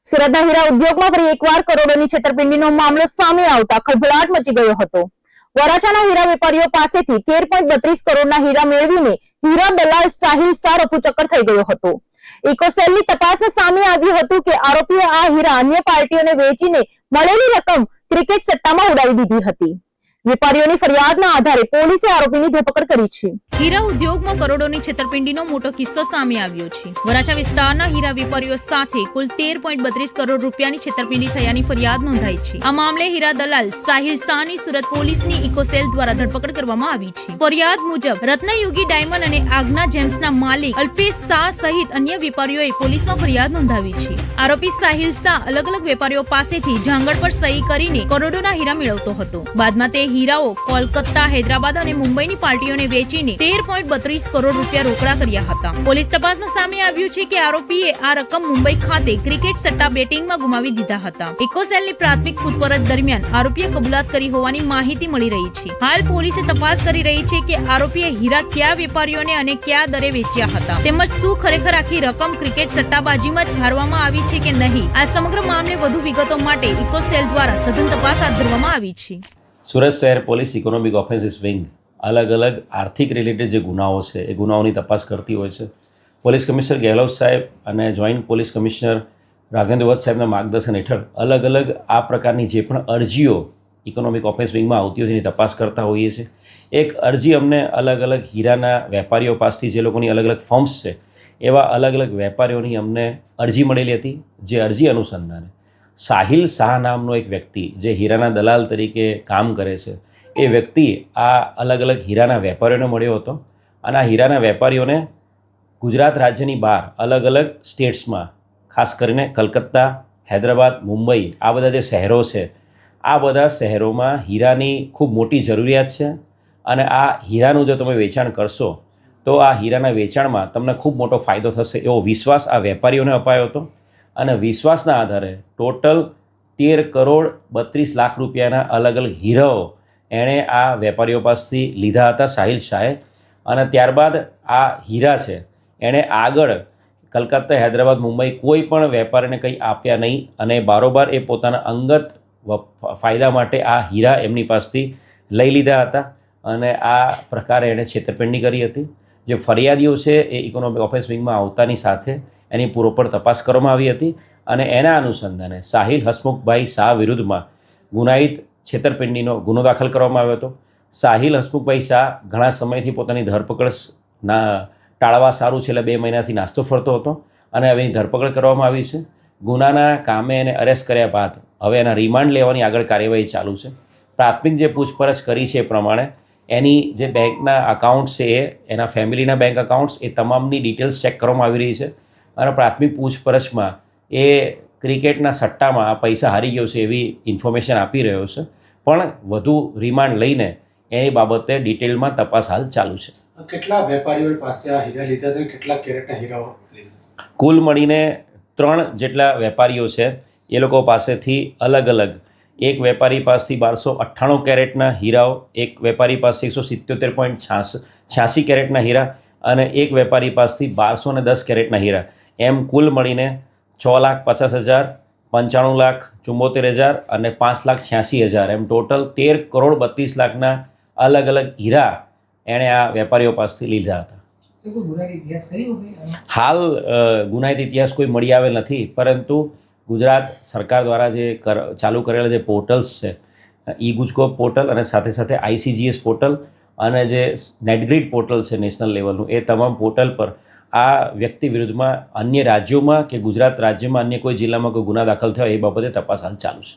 સુરતના હીરા ઉદ્યોગમાં ફરી એકવાર કરોડોની છેતરપિંડીનો મામલો સામે આવતા ખળભળાટ મચી ગયો હતો। વરાછાના હીરા વેપારીઓ પાસેથી 13.32 કરોડના હીરા મેળવીને હીરા દલાલ સાહિલ શાહ રફુચક્કર થઈ ગયો હતો। ઇકોસેલની તપાસમાં સામે આવ્યું હતું કે આરોપીએ આ હીરા અન્ય પાર્ટીઓને વેચીને મળેલી રકમ ક્રિકેટ સટ્ટામાં ઉડાવી દીધી હતી। વેપારીઓની ફરિયાદના આધારે પોલીસે આરોપીની ધરપકડ કરી છે। હીરા ઉદ્યોગમાં કરોડોની છેતરપિંડીનો મોટો કિસ્સો સામે આવ્યો છે। વરાછા વિસ્તારના હીરા વેપારીઓ સાથે કુલ 13.32 કરોડ રૂપિયાની છેતરપિંડી થયાની ફરિયાદ નોંધાઈ છે। આ મામલે હીરા દલાલ સાહિલ શાહની સુરત પોલીસની ઇકોસેલ દ્વારા ધરપકડ કરવામાં આવી છે। ફરિયાદ મુજબ રત્નયુગી ડાયમંડ અને આગના જેમ્સના માલિક અલ્પેશ શાહ સહિત અન્ય વેપારીઓએ પોલીસમાં ફરિયાદ નોંધાવી છે। આરોપી સાહિલ શાહ અલગ અલગ વેપારીઓ પાસેથી જાંગડ પર સહી કરીને કરોડોના હીરા મેળવતો હતો। બાદમાં તે હીરાઓ કોલકાતા, હૈદરાબાદ અને મુંબઈની પાર્ટીઓને વેચીને 13.32 કરોડ રૂપિયા રોકડા કર્યા હતા। પોલીસ તપાસમાં સામે આવ્યું છે કે આરોપીએ આ રકમ મુંબઈ ખાતે ક્રિકેટ સટ્ટા બેટિંગમાં ગુમાવી દીધા હતા। ઇકોસેલની પ્રાથમિક પૂછપરછ દરમિયાન આરોપીએ કબૂલાત કરી હોવાની માહિતી મળી રહી છે। હાલ પોલીસે તપાસ કરી રહી છે કે આરોપીએ હીરા કયા વેપારીઓને અને કયા દરે વેચ્યા હતા તેમજ શું ખરેખર આખી રકમ ક્રિકેટ સટ્ટાબાજીમાં જ હારવામાં આવી છે કે નહીં। આ સમગ્ર મામલે વધુ વિગતો માટે ઇકોસેલ દ્વારા સઘન તપાસ હાથ ધરવામાં આવી છે। સુરત શહેર પોલીસ ઇકોનોમિક ઓફેન્સીસ વિંગ અલગ અલગ આર્થિક રિલેટેડ જે ગુનાઓ છે એ ગુનાઓની તપાસ કરતી હોય છે। પોલીસ કમિશનર ગેહલોત સાહેબ અને જોઈન્ટ પોલીસ કમિશનર રાઘવેન્દ્ર વત્સ સાહેબના માર્ગદર્શન હેઠળ અલગ અલગ આ પ્રકારની જે પણ અરજીઓ ઇકોનોમિક ઓફેન્સ વિંગમાં આવતી હોય છે એની તપાસ કરતા હોઈએ છીએ। એક અરજી અમને અલગ અલગ હીરાના વેપારીઓ પાસેથી જે લોકોની અલગ અલગ ફર્મ્સ છે એવા અલગ અલગ વેપારીઓની અમને અરજી મળેલી હતી। જે અરજી અનુસંધાને સાહિલ શાહ નામનો એક વ્યક્તિ જે હીરાના દલાલ તરીકે કામ કરે છે એ વ્યક્તિ આ અલગ અલગ હીરાના વેપારીઓને મળ્યો હતો અને આ હીરાના વેપારીઓને ગુજરાત રાજ્યની બહાર અલગ અલગ સ્ટેટ્સમાં ખાસ કરીને કલકત્તા, હૈદરાબાદ, મુંબઈ આ બધા જે શહેરો છે આ બધા શહેરોમાં હીરાની ખૂબ મોટી જરૂરિયાત છે અને આ હીરાનું જો તમે વેચાણ કરશો તો આ હીરાના વેચાણમાં તમને ખૂબ મોટો ફાયદો થશે એવો વિશ્વાસ આ વેપારીઓને અપાયો હતો અને વિશ્વાસના આધારે ટોટલ 13 કરોડ 32 લાખ રૂપિયાના અલગ અલગ હીરાઓ એણે આ વેપારીઓ પાસેથી લીધા હતા સાહિલ શાહે। અને ત્યારબાદ આ હીરા છે એણે આગળ કલકત્તા, હૈદરાબાદ, મુંબઈ કોઈ પણ વેપારીને કંઈ આપ્યા નહીં અને બારોબાર એ પોતાના અંગત ફાયદા માટે આ હીરા એમની પાસેથી લઈ લીધા હતા અને આ પ્રકારે એણે છેતરપિંડી કરી હતી। જે ફરિયાદીઓ છે એ ઇકોનોમિક ઓફેન્સ વિંગમાં આવતાની સાથે એની પૂરોપર તપાસ કરવામાં આવી હતી અને એના અનુસંધાને સાહિલ હસમુખભાઈ શાહ વિરુદ્ધમાં ગુનાહિત છેતરપિંડીનો ગુનો દાખલ કરવામાં આવ્યો હતો। સાહિલ હસમુખભાઈ શાહ ઘણા સમયથી પોતાની ધરપકડ ટાળવા સારું છેલ્લા 2 મહિનાથી નાસ્તો ફરતો હતો અને હવે એની ધરપકડ કરવામાં આવી છે। ગુનાના કામે એને અરેસ્ટ કર્યા બાદ હવે એના રિમાન્ડ લેવાની આગળ કાર્યવાહી ચાલુ છે। પ્રાથમિક જે પૂછપરછ કરી છે એ પ્રમાણે એની જે બેંકના અકાઉન્ટ્સ છે એના ફેમિલીના બેંક અકાઉન્ટ્સ એ તમામની ડિટેલ્સ ચેક કરવામાં આવી રહી છે અને પ્રાથમિક પૂછપરછમાં એ ક્રિકેટના સટ્ટામાં આ પૈસા હારી ગયો છે એવી ઇન્ફોર્મેશન આપી રહ્યો છે પણ વધુ રિમાન્ડ લઈને એની બાબતે ડિટેલમાં તપાસ હાલ ચાલુ છે। કેટલા વેપારીઓ પાસે આ હીરા લીધા છે, કેટલા કેરેટના હીરાઓ લીધા? કુલ મળીને 3 જેટલા વેપારીઓ છે એ લોકો પાસેથી અલગ અલગ એક વેપારી પાસેથી 1298 કેરેટના હીરાઓ, એક વેપારી પાસે 177.86 કેરેટના હીરા અને એક વેપારી પાસેથી 1210 કેરેટના હીરા એમ કુલ મળીને 6,50,000, 95,74,000 અને 5,86,000 એમ ટોટલ 13 કરોડ 32 લાખના અલગ અલગ હીરા એણે આ વેપારીઓ પાસેથી લીધા હતા। હાલ ગુનાહિત ઇતિહાસ કોઈ મળી આવેલ નથી પરંતુ ગુજરાત સરકાર દ્વારા જે ચાલુ કરેલા જે પોર્ટલ્સ છે ઈ ગુજકોપ પોર્ટલ અને સાથે સાથે ICGS પોર્ટલ અને જે નેટગ્રીડ પોર્ટલ છે નેશનલ લેવલનું એ તમામ પોર્ટલ પર આ વ્યક્તિ વિરુદ્ધમાં અન્ય રાજ્યોમાં કે ગુજરાત રાજ્યમાં અન્ય કોઈ જિલ્લામાં કોઈ ગુના દાખલ થયો એ બાબતે તપાસ હાલ ચાલુ છે।